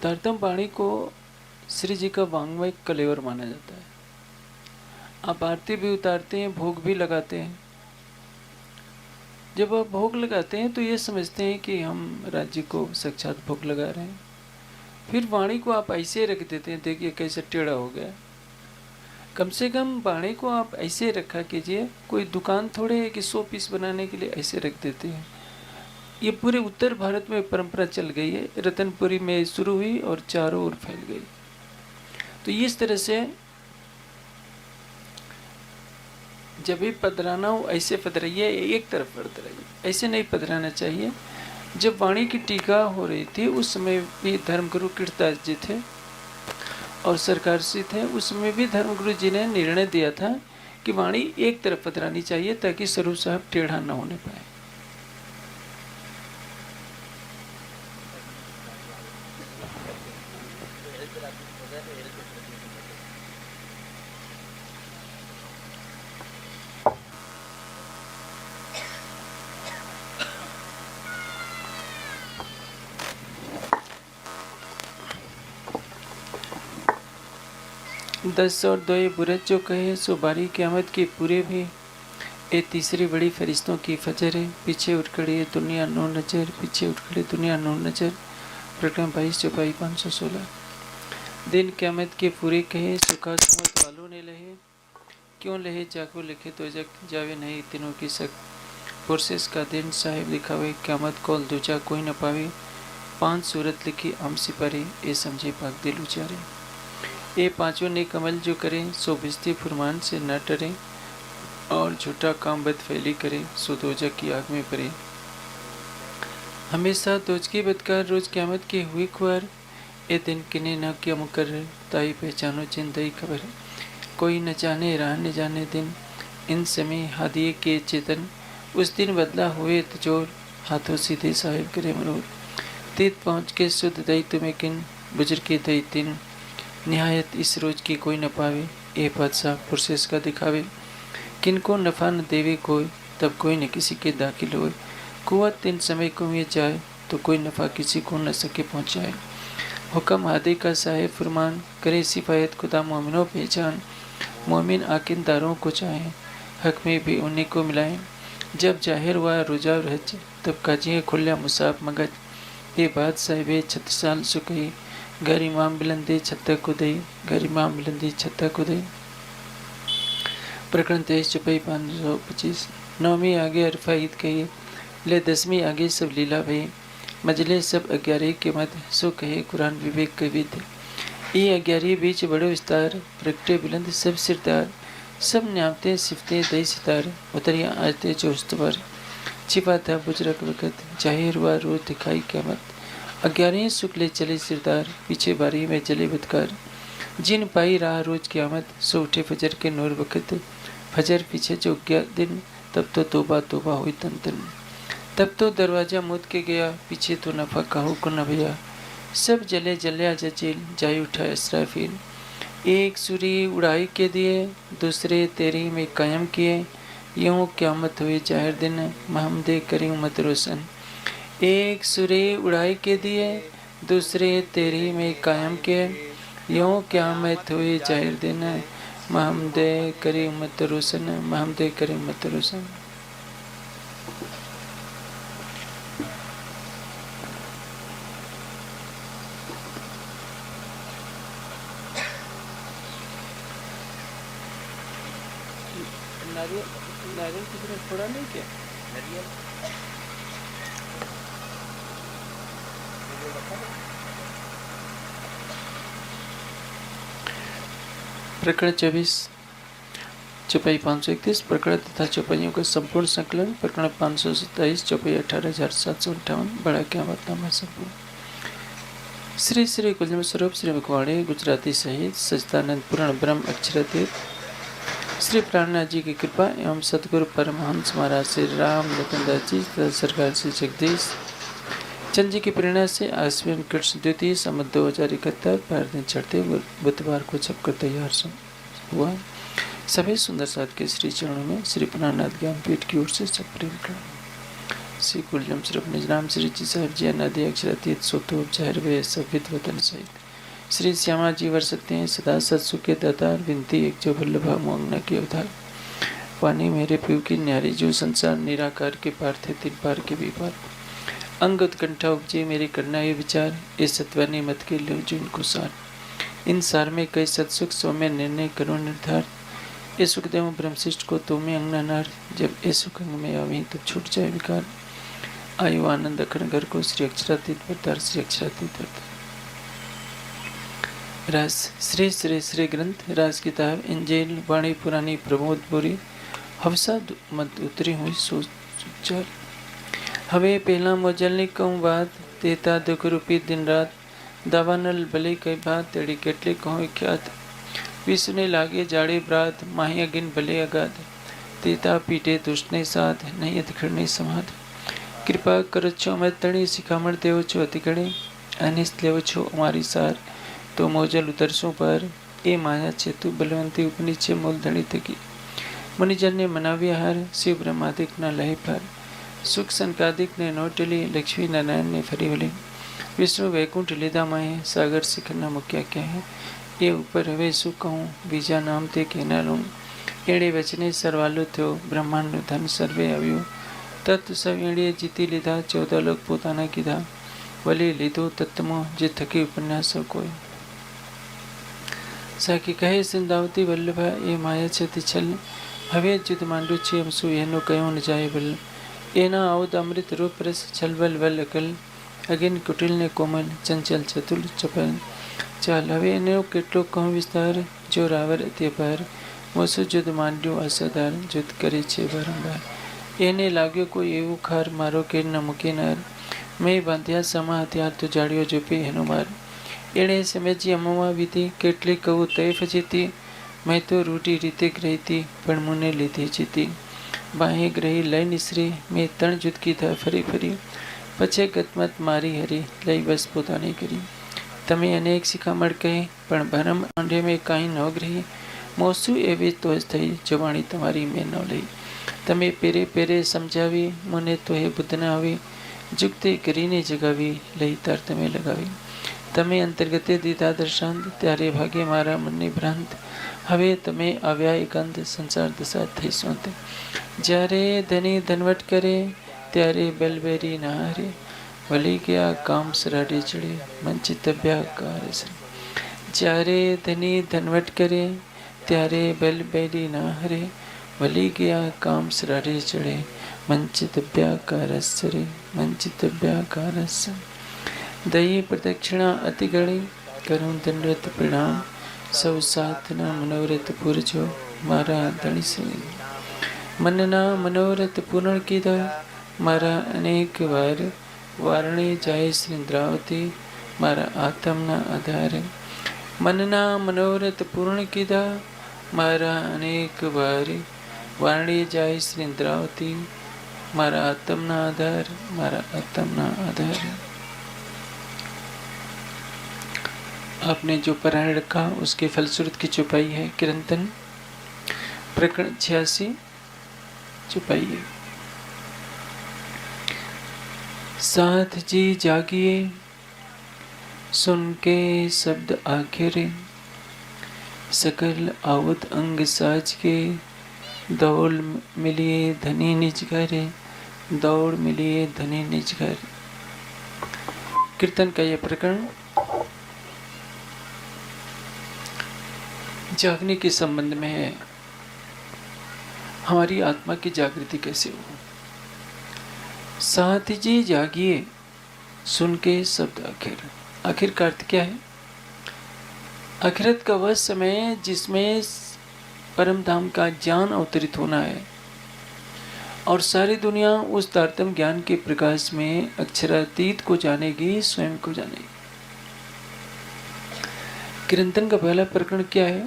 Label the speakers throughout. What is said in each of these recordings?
Speaker 1: उतारतम वाणी को श्री जी का वांग्मय कलेवर माना जाता है। आप आरती भी उतारते हैं, भोग भी लगाते हैं। जब आप भोग लगाते हैं तो ये समझते हैं कि हम राज्य को साक्षात भोग लगा रहे हैं। फिर वाणी को आप ऐसे रख देते हैं, देखिए कैसे टेढ़ा हो गया। कम से कम वाणी को आप ऐसे रखा कीजिए, कोई दुकान थोड़े है कि 100 पीस बनाने के लिए ऐसे रख देते हैं। ये पूरे उत्तर भारत में परंपरा चल गई है, रतनपुरी में शुरू हुई और चारों ओर फैल गई। तो इस तरह से जब भी पधराना हो ऐसे पधराइए, एक तरफ पधराइए, ऐसे नहीं पधराना चाहिए। जब वाणी की टीका हो रही थी उस समय भी धर्मगुरु कीर्तदास जी थे और सरकार से थे। उस समय भी धर्मगुरु जी ने निर्णय दिया था कि वाणी एक तरफ पधरानी चाहिए ताकि स्वरूप साहब टेढ़ा न होने पाए। 10 और 2 बुरे जो कहे सो बारी क़यामत के पूरे भी। ये तीसरी बड़ी फरिश्तों की फजर है। पीछे उठ खड़ी है दुनिया नो नजर, पीछे उठ खड़ी दुनिया नो नजर। प्रकरण 22 चौपाई 516। दिन क़यामत के पूरे कहे सुखा सुमत वालों ने लहे, क्यों लहे जाको लिखे तो जग जावे नहीं तीनों की शक। पुरसेस का दिन साहिब लिखावे, क़यामत कौल दूजा कोई न पावे। 5 सूरत लिखी हम सिपारी, ये समझे पाक दिल उचारे। ये पांचों ने कमल जो करें सो भिस्ती फुरमान से न डरे, और झूठा काम बद फैली करे सो दोजक की आग में पड़े। हमेशा दोज की बदकार रोज क़यामत की हुई खुआर, ए दिन किने न किया मुकर्रर ताई पहचानो जिंदगी खबर। कोई न जाने राह न जाने दिन, इन समय हादिये के चेतन। उस दिन बदला हुए तजोर, हाथों सीधे साहिब करे मरोर। तीत पहुँच के शुद्ध दई तुम्हें किन, बुजुर्ग के दई तीन। निहायत इस रोज की कोई न पावे, ए बादशाह पुरसेस का दिखावे। किनको नफा न देवे कोई, तब कोई न किसी के दाखिल होए। कुवत दिन समय को ये जाए, तो कोई नफा किसी को न सके पहुँचाए। हुक्म हादे का साहेब फरमान, करे सिफायत खुदा मोमिनों पहचान। मोमिन आकिनदारों को चाहे, हक में भी उन्हीं को मिलाए। जब जाहिर हुआ रुझा रहज, तब काजिए खुल्या मुसाफ मगज। ये बात साहिब 36 साल सुकई, घर इमाम बिलंदी छत्ता को दई, घर इमाम बिलंदी छत्ता को दई। प्रकरण 23 चौपाई 525। 9वीं आगे अरफा ईद कही, ले 10वीं आगे सब लीला भई। मजले सब 11 के मत, सो कहे कुरान विवेक के विद। ये 11 बीच बड़ो विस्तार, प्रगटे बुलंद सब सिरदार। सब न्यामते सिफते दई सितार, उतरिया आजते जोस्तवर। छिपा था बुजरक वक़्त, जाहिर हुआ रोज दिखाई क़यामत। 11 शुक्ले चले सिरदार, पीछे बारी में जले बदकार। जिन पाई राह रोज क़यामत, सो उठे फजर के नूर वक़्त। फजर पीछे जो गया दिन, तब तो तोबा तोबा हुई तन तन। तब तो दरवाजा मुद के गया, पीछे तो नफा काहू को न भैया। सब जले जल्या जचेल, जाई उठा इसराफील। एक सुरी उड़ाई के दिए, दूसरे तेरी में कायम किए। यूँ क़यामत हुई जाहिर दिन, महमदे करी उम्मत रोशन। एक सुरी उड़ाई के दिए, दूसरे तेरी में कायम किए। यूँ क़यामत हुई जाहिर दिन, महमदे करी उम्मत रोशन, महमदे करी उम्मत रोशन। नारियल की तरह थोड़ा नहीं क्या प्रकरण 24 चौपाई 531। प्रकरण तथा चौपाइयों का संपूर्ण संकलन। प्रकरण 527 चौपाई 18,758। बड़ा क़यामतनामा संपूर्ण। श्री श्री कुलजम स्वरूप श्री भगवाणी गुजराती सहित सच्चिदानंद पूर्ण ब्रह्म अक्षरतीर्थ श्री प्राणनाथ जी की कृपा एवं सतगुरु परमहंस महाराज श्री राम लखनदास जी तथा सरकार श्री जगदीश चंद जी की प्रेरणा से आश्विन कृष्ण द्वितीय संवत 2071 पैर दिन चढ़ते बुधवार को छपकर तैयार हुआ। सभी सुंदर साथ के श्री चरणों में श्री प्राणनाथ ज्ञानपीठ की ओर से सब प्रेम कर श्री कुलजम स्वरूप निज नाम श्री जी साहिब जी अनादि अक्षरातीत सोतो उपचार वे सभित वतन सहित श्री श्यामा जी वर सकते हैं सदा सत्सु के दातार विनती एक जो वल्लभा मोंगना के उधार पानी मेरे पीव की न्यारी जो संसार निराकार के पार थे तीन पार के भी पार अंग उत्कंठा उपजे मेरे करना ये विचार इस सत्वानी मत के लो जो इनको सार इन सार में कई सत्सुख सौम्य निर्णय करो निर्धार ये सुखदेव ब्रह्मशिष्ट को तुम्हें अंगना नार जब ये सुख अंग में आवी तब छूट जाए विकार आयु आनंद अखंड घर को श्री अक्षरातीत अवतार श्री अक्षरातीत अवतार रास श्री श्री श्री ग्रंथ रास किताब इंजेल वाणी पुरानी प्रमोदपुरी हवसा मत उतरी हुई सोचार हवे पहला मोजलनी कहूँ बात तेता दुख रूपी दिन रात दावानल भले कई बात तेड़ी केटले कहूँ ख्यात विष्णु लागे जाड़े ब्रात माही अगिन भले अगाध तेता पीटे दुष्टने साथ नहीं अतिखड़ने समाध कृपा करो छो अमर तणी शिखामण देव छो अतिगणे अनिष्ट लेव छो हमारी सार तो मोजल उतरसों पर ए माया चेतु बलवंती उपनीचे मूल धनी तकी मुनिजन ने मनावी हार शिव ब्रह्मादिक न लहे पर सुख संकादिक ने नोटली लक्ष्मी नारायण ने फरी वली विष्णु वैकुंठ लीधा माए सागर शिखर न मुक्या क्या है ये ऊपर हवे सुख कहूँ बीजा नाम ते कहना लूँ एड़े वचने सरवालो थो ब्रह्मांड धन सर्वे આવ્યું तत्व सब एड़े जीती लीधा 14 लोग પોતાના કીધા વલી લીધો તત્વમાં જે થકી ઉપન્યાસ કોઈ સાકી કહે સિંધાવતી વલ્લભા એ માયા છતી છલ હવે જુદ માંડું છે અમસુ એનો કયો ન જાય બલ એના આવદ અમૃત રૂપ રસ છલવલ વલ અકલ અગિન કુટિલ ને કોમલ ચંચલ ચતુલ ચપલ ચાલ હવે એનો કેટલો કહું વિસ્તાર જો રાવર અત્યપાર મોસુ જુદ માંડ્યું અસદાર જુદ કરે છે વારંવાર એને લાગ્યો કોઈ એવું ખાર મારો કે ન મૂકે નાર મેં બાંધ્યા સમા હથિયાર તો જાડ્યો જોપી એનો માર એણે સમજી અમવા વીતી કેટલી કહું તય ફજીતી મેં તો રૂટી રીતે ગ્રહીતી પણ મુને લીધી જીતી બાહે ગ્રહી લઈ નિસરી મેં તણ જુદ કીધા ફરી ફરી પછે ગતમત મારી હરી લઈ બસ પોતાની કરી તમે અનેક શિખામણ કહી પણ ભરમ આંઢે મેં કાંઈ ન ગ્રહી મોસું એવી તો જ થઈ જવાણી તમારી મેં ન લઈ તમે પેરે પેરે સમજાવી મને તો એ બુદ્ધ ન આવી जुगते કરીને જગાવી લઈ તાર તમે લગાવી તમે અંતર્ગતે દીધા દર્શાંત ત્યારે ભાગે મારા મનની ભ્રાંત હવે તમે આવ્યા એકાંત સંસાર દશા થઈ સોંત જ્યારે ધની ધનવટ કરે ત્યારે બલબેરી ના હારે વળી ગયા કામ સરાડે ચડે મંચિત અભ્યાકાર જ્યારે ધની ધનવટ કરે ત્યારે બલબેરી ના હરે વળી ગયા કામ સરાડે ચડે મંચિતભ્યાકારસ્ય रे મંચિતભ્યાકારસ્ય दयी प्रदक्षिणा अति गणी करूं दंडवत प्रणाम सौ साथना मनोरथ पुरजो मारा धणी से मनना मनोरथ पूर्ण कीधा मारा अनेक वार वारणे जाय श्रीन्द्रावती मारा आत्मना आधार मनना मनोरथ पूर्ण कीधा मारा अनेक वार वारणे जाय श्रीन्द्रावती मारा आत्मना आधार मारा आत्मना आधार। आपने जो पारायण रखा उसके फलश्रुत की चुपाई है किरंतन प्रकरण 86 चुपाई है। साथ जी जागिए सुन के शब्द आखिर सकल आवत अंग साज के दौड़ मिलिए धनी निज घर दौड़ मिलिए धनी निज घर। कीर्तन का यह प्रकरण जागने के संबंध में है। हमारी आत्मा की जागृति कैसे हो। साथ जी जागिए सुन के शब्द आखिर। आखिर का अर्थ क्या है। आखिरत का वह समय जिसमें परम धाम का ज्ञान अवतरित होना है और सारी दुनिया उस तारतम ज्ञान के प्रकाश में अक्षरातीत को जानेगी, स्वयं को जानेगी। कीर्तन का पहला प्रकरण क्या है।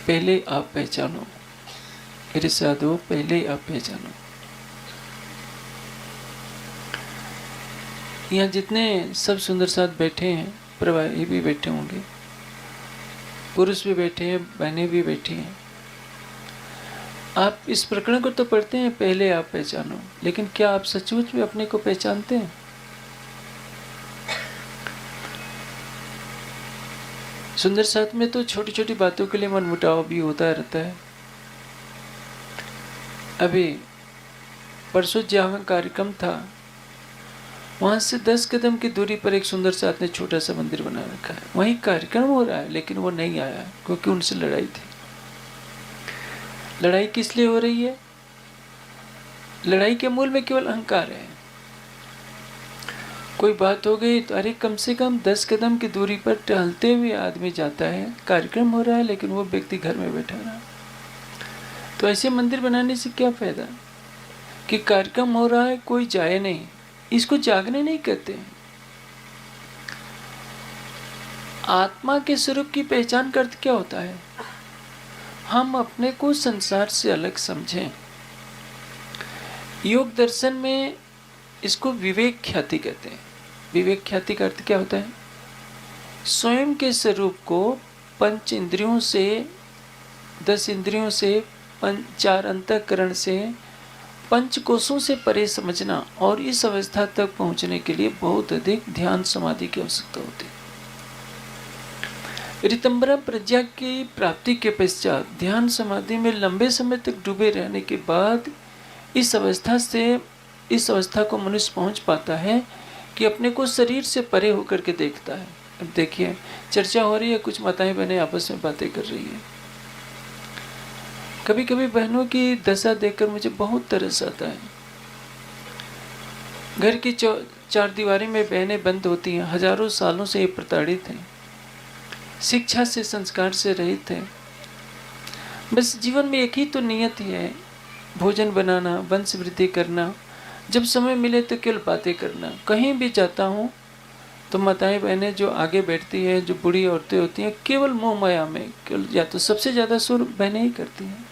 Speaker 1: पहले आप पहचानो। मेरे साधु पहले आप पहचानो। यहाँ जितने सब सुंदर साथ बैठे हैं, प्रवाही भी बैठे होंगे, पुरुष भी बैठे हैं, बहनें भी बैठी हैं। आप इस प्रकरण को तो पढ़ते हैं, पहले आप पहचानो, लेकिन क्या आप सचमुच में अपने को पहचानते हैं? सुंदर साथ में तो छोटी छोटी बातों के लिए मनमुटाव भी होता रहता है। अभी परसों जहाँ कार्यक्रम था, वहां से 10 कदम की दूरी पर एक सुंदर साथ ने छोटा सा मंदिर बना रखा है। वहीं कार्यक्रम हो रहा है, लेकिन वो नहीं आया क्योंकि उनसे लड़ाई थी। लड़ाई किस लिए हो रही है? लड़ाई के मूल में केवल अहंकार है। कोई बात हो गई तो अरे कम से कम 10 कदम की दूरी पर टहलते हुए आदमी जाता है, कार्यक्रम हो रहा है लेकिन वो व्यक्ति घर में बैठा रहा। तो ऐसे मंदिर बनाने से क्या फायदा कि कार्यक्रम हो रहा है, कोई जाए नहीं। इसको जागने नहीं कहते। आत्मा के स्वरूप की पहचान का अर्थ क्या होता है? हम अपने को संसार से अलग समझें। योग दर्शन में इसको विवेक ख्याति कहते हैं। विवेक ख्याति का अर्थ क्या होता है? स्वयं के स्वरूप को 5 इंद्रियों से, 10 इंद्रियों से, 4 अंतःकरण से, 5 कोशों से परे समझना। और इस अवस्था तक पहुंचने के लिए बहुत अधिक ध्यान समाधि की आवश्यकता होती है। ऋतंबरा प्रज्ञा की प्राप्ति के पश्चात ध्यान समाधि में लंबे समय तक डूबे रहने के बाद इस अवस्था को मनुष्य पहुंच पाता है कि अपने को शरीर से परे होकर के देखता है। अब देखिए, चर्चा हो रही है, कुछ माताएं बहनें आपस में बातें कर रही है। कभी कभी बहनों की दशा देखकर मुझे बहुत तरस आता है। घर की 4 दीवारी में बहनें बंद होती हैं, हजारों सालों से ये प्रताड़ित हैं, शिक्षा से, संस्कार से रहित है। बस जीवन में एक ही तो नियत ही है, भोजन बनाना, वंश वृद्धि करना, जब समय मिले तो केवल बातें करना। कहीं भी जाता हूँ तो माताएं बहनें जो आगे बैठती हैं, जो बूढ़ी औरतें होती हैं, केवल मोह माया में, केवल या तो सबसे ज़्यादा सुर बहनें ही करती हैं।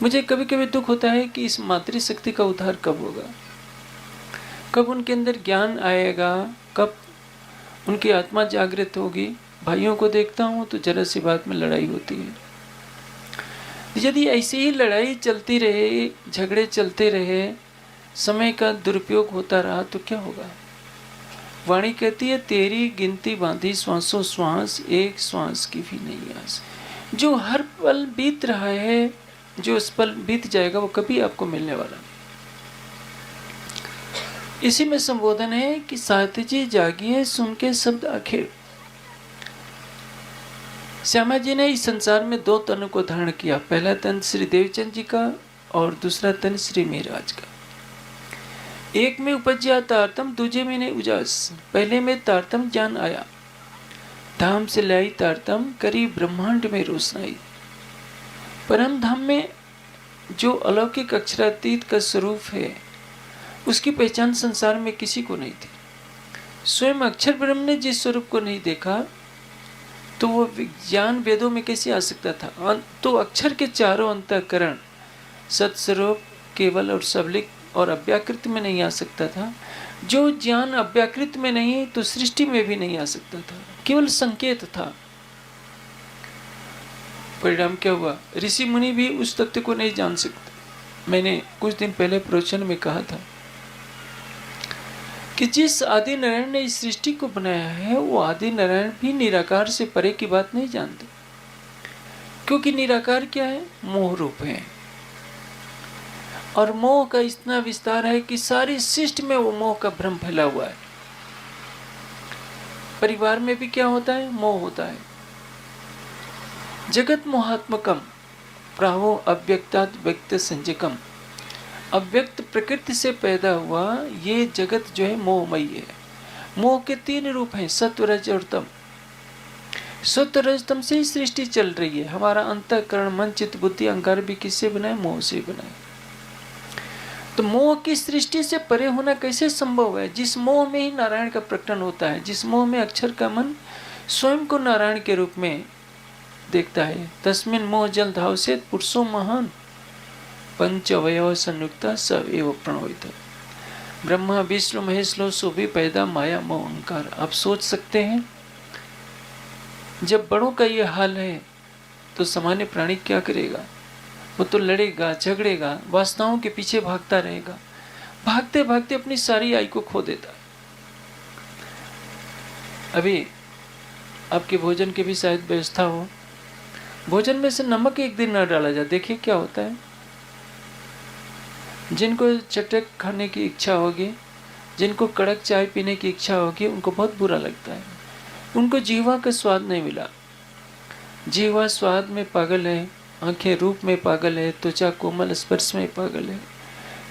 Speaker 1: मुझे कभी कभी दुख होता है कि इस मातृशक्ति का उद्धार कब होगा, कब उनके अंदर ज्ञान आएगा, कब उनकी आत्मा जागृत होगी। भाइयों को देखता हूँ तो जरा सी बात में लड़ाई होती है। यदि ऐसी ही लड़ाई चलती रहे, झगड़े चलते रहे, समय का दुरुपयोग होता रहा तो क्या होगा? वाणी कहती है, तेरी गिनती बांधी श्वासों श्वास, एक श्वास की भी नहीं आस। जो हर पल बीत रहा है, जो उस पल बीत जाएगा, वो कभी आपको मिलने वाला नहीं। इसी में संबोधन है कि साथ जी जागिए, सुन के शब्द आखिर। श्यामा जी ने इस संसार में 2 तनों को धारण किया। पहला तन श्री देवचंद जी का और दूसरा तन श्री मेहराज का। एक में उपज्या तारतम, दूजे में नहीं उजास। पहले में तारतम ज्ञान आया, धाम से लाई तारतम, करी ब्रह्मांड में रोशनाई। परम धाम में जो अलौकिक अक्षरातीत का स्वरूप है, उसकी पहचान संसार में किसी को नहीं थी। स्वयं अक्षर ब्रह्म ने जिस स्वरूप को नहीं देखा, तो वो विज्ञान वेदों में कैसे आ सकता था? तो अक्षर के चारों अंतःकरण, सत्स्वरूप, केवल और सबलिक और अव्याकृत में नहीं आ सकता था। जो ज्ञान अव्याकृत में नहीं तो सृष्टि में भी नहीं आ सकता था, केवल संकेत था। परिणाम क्या हुआ? ऋषि मुनि भी उस तथ्य को नहीं जान सकते। मैंने कुछ दिन पहले प्रवचन में कहा था कि जिस आदि नारायण ने इस सृष्टि को बनाया है, वो आदि नारायण भी निराकार से परे की बात नहीं जानते। क्योंकि निराकार क्या है? मोह रूप है। और मोह का इतना विस्तार है कि सारी सृष्टि में वो मोह का भ्रम फैला हुआ है। परिवार में भी क्या होता है? मोह होता है। जगत मोहात्मकम प्राहो अव्यक्तात् व्यक्त संजकम। अव्यक्त प्रकृति से पैदा हुआ ये जगत जो है मोहमयी है। मोह के 3 रूप हैं, सत्व, रज और तम। सत्व रज तम से ही सृष्टि चल रही है। हमारा अंतःकरण, मन, चित्त, बुद्धि, अहंकार भी किससे बना है? मोह से बना है। तो मोह की सृष्टि से परे होना कैसे संभव है? जिस मोह में ही नारायण का प्रकटन होता है, जिस मोह में अक्षर का मन स्वयं को नारायण के रूप में देखता है। तस्मिन मोह जल धाव से पुरुषो महान, पंच अवयव संयुक्ता स एव प्रणोदित। ब्रह्मा विष्णु महेश लो सो भी पैदा माया मोह अहंकार। आप सोच सकते हैं, जब बड़ों का ये हाल है तो सामान्य प्राणी क्या करेगा? वो तो लड़ेगा, झगड़ेगा, वासनाओं के पीछे भागता रहेगा, भागते भागते अपनी सारी आयु को खो देता है। अभी आपके भोजन की भी शायद व्यवस्था हो, भोजन में से नमक एक दिन न डाला जाए, देखिए क्या होता है। जिनको चटक खाने की इच्छा होगी, जिनको कड़क चाय पीने की इच्छा होगी, उनको बहुत बुरा लगता है। उनको जीवा का स्वाद नहीं मिला। जीवा स्वाद में पागल है, आंखें रूप में पागल है, त्वचा कोमल स्पर्श में पागल है,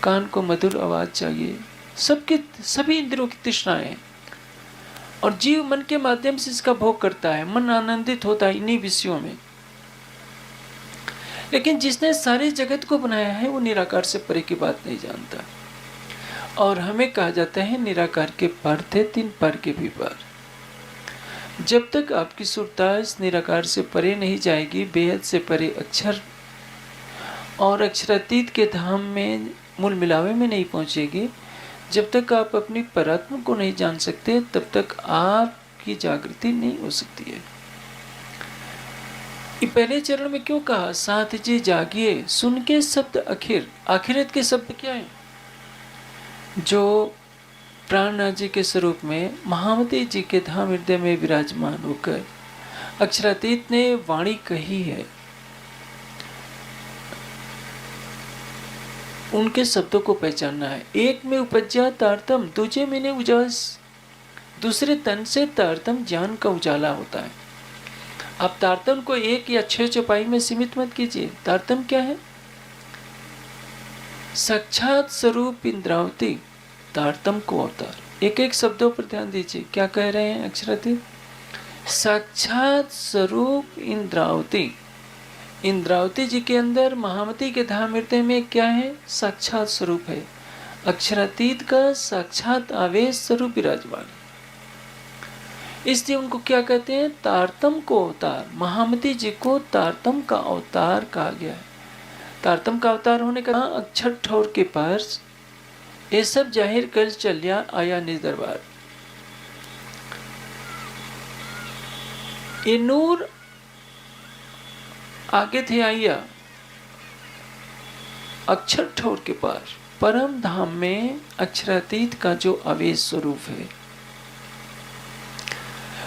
Speaker 1: कान को मधुर आवाज चाहिए। सबके सभी इंद्रियों की तृष्णाएं हैं और जीव मन के माध्यम से इसका भोग करता है। मन आनंदित होता है इन्हीं विषयों में। लेकिन जिसने सारे जगत को बनाया है वो निराकार से परे की बात नहीं जानता। और हमें कहा जाता है निराकार के पार थे तीन पार के भी पार। जब तक आपकी सुरता इस निराकार से परे नहीं जाएगी, बेहद से परे अक्षर और अक्षरातीत के धाम में मूल मिलावे में नहीं पहुंचेगी, जब तक आप अपनी परात्मा को नहीं जान सकते, तब तक आपकी जागृति नहीं हो सकती है। ये पहले चरण में क्यों कहा साथ जी जागिए, सुन के शब्द आखिर। आखिरत के शब्द क्या है? जो प्राणनाथ जी के स्वरूप में महामती जी के धाम हृदय में विराजमान होकर अक्षरातीत ने वाणी कही है, उनके शब्दों को पहचानना है। एक में उपज्या तारतम, दूजे में ने उजास। दूसरे तन से तारतम ज्ञान का उजाला होता है। आप तारतम को एक या 6 चौपाई में सीमित मत कीजिए। तारतम क्या है? साक्षात स्वरूप इंद्रावती, तारतम को अवतार। एक एक शब्दों पर ध्यान दीजिए, क्या कह रहे हैं अक्षरातीत? साक्षात स्वरूप इंद्रावती। इंद्रावती जी के अंदर महामती के धाम हृदय में क्या है? साक्षात स्वरूप है। अक्षरातीत का साक्षात आवेश स्वरूप विराजमान है। इसलिए उनको क्या कहते हैं? तारतम को अवतार। महामती जी को तारतम का अवतार कहा गया है। तारतम का अवतार होने का अक्षर ठौर के पास ये सब जाहिर कर चलिया आया निज दरबार। ये नूर आगे थे आइया अक्षर ठौर के पास, परम धाम में अक्षरातीत का जो आवेश स्वरूप है,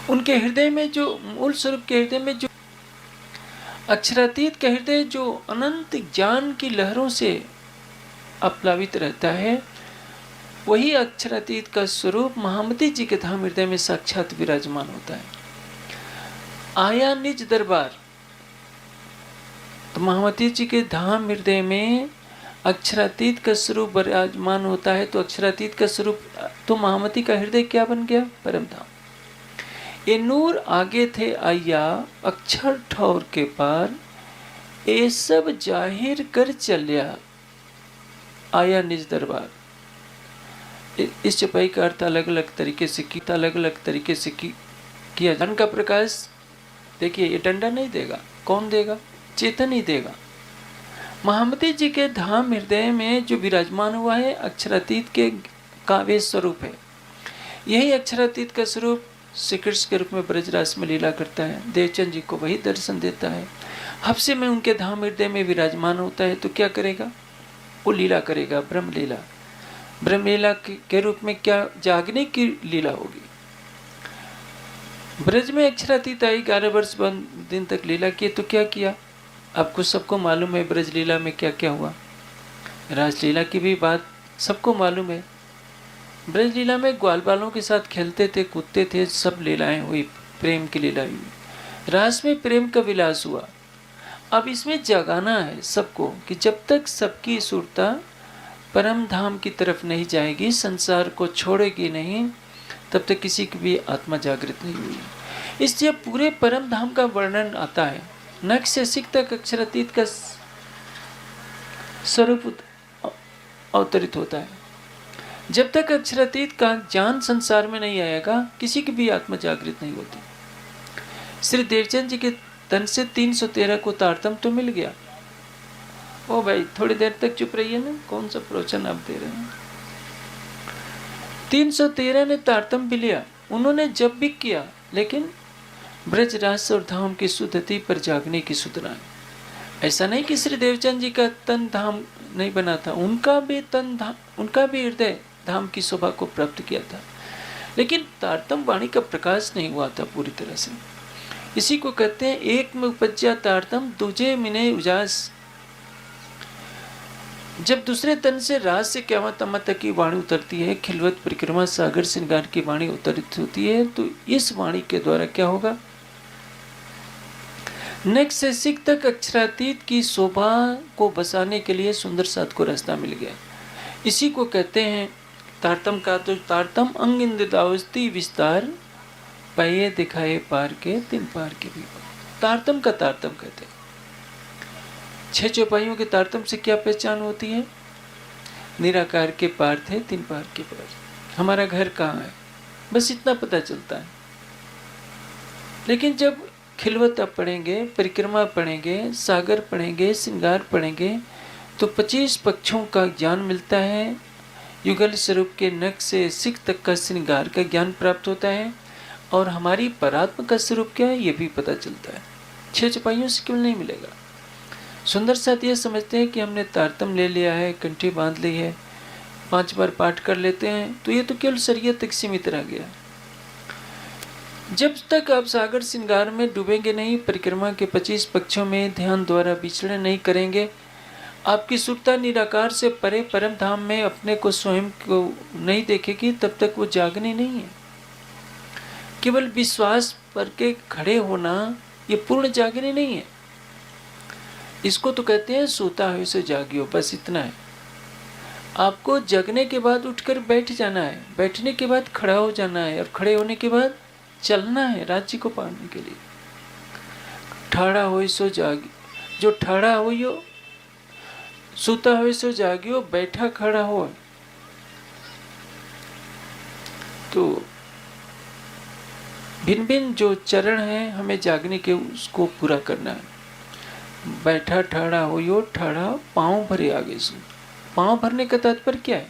Speaker 1: उनके हृदय में जो मूल स्वरूप के हृदय में जो अक्षरातीत का हृदय जो अनंत ज्ञान की लहरों से अप्लावित रहता है, वही अक्षरातीत का स्वरूप महामती जी के धाम हृदय में साक्षात विराजमान होता है। आया निज दरबार, तो महामती जी के धाम हृदय में अक्षरातीत का स्वरूप विराजमान होता है। तो अक्षरातीत का स्वरूप तो महामती का हृदय क्या बन गया? परम धाम। ये नूर आगे थे आया अक्षर ठौर के पार, ये सब जाहिर कर चलिया आया निज दरबार। इस चौपाई का अर्थ अलग अलग तरीके से किया। ज्ञान का प्रकाश देखिए, ये डंडा नहीं देगा, कौन देगा? चेतन ही देगा। महामती जी के धाम हृदय में जो विराजमान हुआ है अक्षरातीत के काव्य स्वरूप है। यही अक्षरातीत का स्वरूप श्री कृष्ण के रूप में ब्रजराज में लीला करता है। देवचंद जी को वही दर्शन देता है। हफ्से में उनके धाम हृदय में विराजमान होता है तो क्या करेगा? वो लीला करेगा, ब्रह्म लीला। ब्रह्म लीला के रूप में क्या? जागने की लीला होगी। ब्रज में अक्षरातीत आई 11 वर्ष दिन तक लीला की, तो क्या किया? आपको सबको मालूम है ब्रज लीला में क्या क्या हुआ। रासलीला की भी बात सबको मालूम है। ब्रज लीला में ग्वाल बालों के साथ खेलते थे, कूदते थे, सब लीलाएं हुई, प्रेम की लीला हुई। रास में प्रेम का विलास हुआ। अब इसमें जगाना है सबको कि जब तक सबकी सुरता परम धाम की तरफ नहीं जाएगी, संसार को छोड़ेगी नहीं, तब तक किसी की भी आत्मा जागृत नहीं हुई। इसलिए पूरे परम धाम का वर्णन आता है। नख से सिख तक अक्षरातीत का स्वरूप अवतरित होता है। जब तक अक्षरातीत का ज्ञान संसार में नहीं आएगा, किसी की भी आत्मा जागृत नहीं होती। श्री देवचंद जी के तन से 313 को तारतम तो मिल गया। ओ भाई थोड़ी देर तक चुप रहिए ना, कौन सा प्रवचन आप दे रहे हैं। 313 ने तारतम भी लिया, उन्होंने जब भी किया, लेकिन ब्रज रास और धाम की शुद्धति पर जागने की सूचना है। ऐसा नहीं कि श्री देवचंद जी का तन धाम नहीं बना था, उनका भी तन धाम, उनका भी हृदय धाम की शोभा को प्राप्त किया था, लेकिन तारतम वाणी का प्रकाश नहीं हुआ था पूरी तरह से। इसी को कहते हैं एक में उपज्या तारतम दूजे मिने उजास। जब दूसरे तन से राज से क्या तमा तक की वाणी उतरती है, खिलवत परिक्रमा सागर श्रृंगार की वाणी उतरित होती है, तो इस वाणी के द्वारा क्या होगा, नेक से सिख तक अक्षरातीत की शोभा को बसाने के लिए सुंदर साथ को रास्ता मिल गया। इसी को कहते हैं तारतम का। तो तारतम अंग इंदावस्ती विस्तार पाए दिखाए पार के तिन पार के भी। तारतम का तारतम कहते हैं। 6 चौपाइयों के तारतम से क्या पहचान होती है, निराकार के पार थे तिन पार के पार, हमारा घर कहाँ है, बस इतना पता चलता है। लेकिन जब खिलवत आप पढ़ेंगे, परिक्रमा पढ़ेंगे, सागर पढ़ेंगे, श्रृंगार पढ़ेंगे, तो 25 पक्षों का ज्ञान मिलता है। युगल स्वरूप के नख से सिख तक का श्रृंगार का ज्ञान प्राप्त होता है, और हमारी परात्म का स्वरूप क्या है ये भी पता चलता है। 6 चौपाइयों से केवल नहीं मिलेगा। सुंदर साथ ये समझते हैं कि हमने तारतम ले लिया है, कंठी बांध ली है, 5 बार पाठ कर लेते हैं, तो ये तो केवल शरीयत तक सीमित रह गया। जब तक आप सागर श्रृंगार में डूबेंगे नहीं, परिक्रमा के 25 पक्षों में ध्यान द्वारा विचरण नहीं करेंगे, आपकी सुरता निराकार से परे परम धाम में अपने को स्वयं को नहीं देखेगी, तब तक वो जागनी नहीं है। केवल विश्वास पर के खड़े होना ये पूर्ण जागनी नहीं है। इसको तो कहते हैं सोता है उसे जागियो, बस इतना है। आपको जगने के बाद उठकर बैठ जाना है, बैठने के बाद खड़ा हो जाना है, और खड़े होने के बाद चलना है राज्य को पाने के लिए। ठाड़ा हो सो जागी, जो ठाड़ा हो सोता हो सो जागियो, बैठा खड़ा हो। तो भिन्न भिन्न जो चरण हैं हमें जागने के, उसको पूरा करना है। बैठा ठाड़ा हो, ठाड़ा पाँव भरे आगे सो। पाँव भरने का तात्पर्य क्या है,